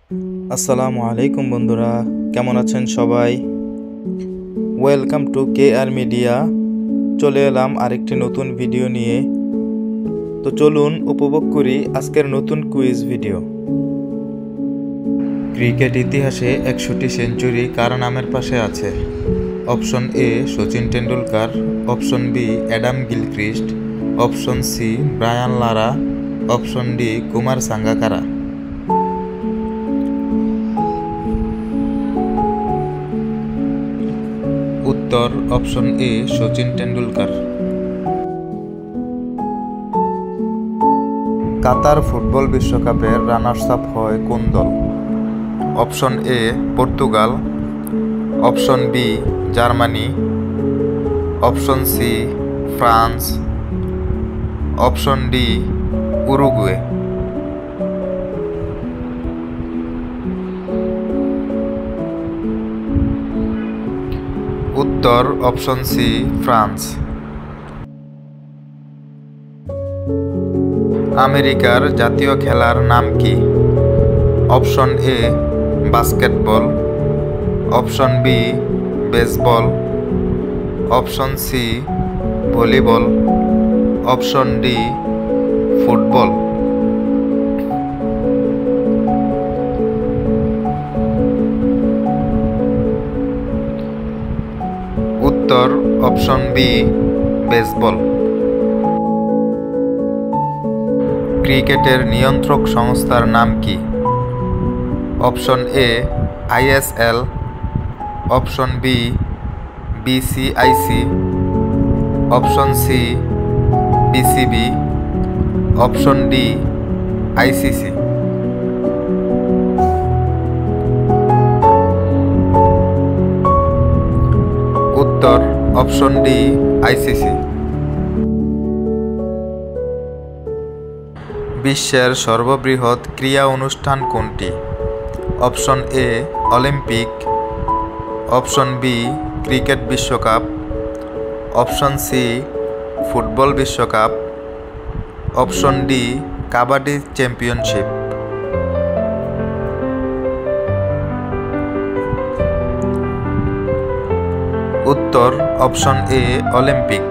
আসসালামু আলাইকুম বন্ধুরা, কেমন আছেন সবাই? Welcome to KR media. চলে এলাম আরেকটি নতুন ভিডিও নিয়ে। তো চলুন উপভোগ করি আজকের নতুন কুইজ ভিডিও। ক্রিকেট ইতিহাসে 100টি সেঞ্চুরি কার নামের পাশে আছে? Option A Sachin Tendulkar, option B Adam Gilchrist, option C Brian Lara, option D Kumar Sangakkara. উত্তর option A Sachin Tendulkar. Qatar football বিশ্বকাপের রানার্স আপ হয় কোন দল? Option A Portugal, option B Germany, option C France, option D Uruguay. উত্তর option C France. আমেরিকার জাতীয় খেলার নাম কি? Option A basketball, option B baseball, option C volleyball, option D football. উত্তর অপশন বি বেসবল। ক্রিকেটের নিয়ন্ত্রক সংস্থার নাম কি? Option A ISL, option B BCIC, option C BCB, option D ICC। উত্তর অপশন ডি ICC। বিশ্বের সর্ববৃহৎ ক্রীড়া অনুষ্ঠান কোনটি? Option A Olympic, option B cricket বিশ্বকাপ, অপশন সি ফুটবল বিশ্বকাপ, অপশন ডি কাবাডি চ্যাম্পিয়নশিপ। উত্তর অপশন এ অলিম্পিক।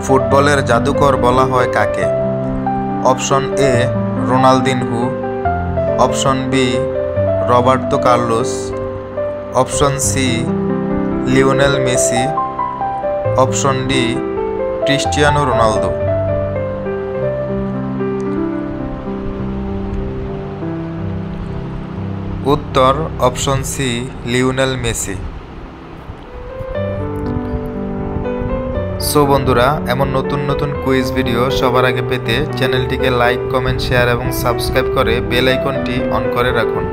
ফুটবলের জাদুকর বলা হয় কাকে? Option A Ronaldinho, option B Roberto Carlos, option C Lionel Messi, option D Cristiano Ronaldo. উত্তর option C Lionel Messi. So বন্ধুরা, এমন নতুন নতুন কুইজ ভিডিও সবার আগে পেতে চ্যানেলটিকে লাইক, কমেন্ট, শেয়ার এবং সাবস্ক্রাইব করে বেল আইকনটি অন করে রাখুন।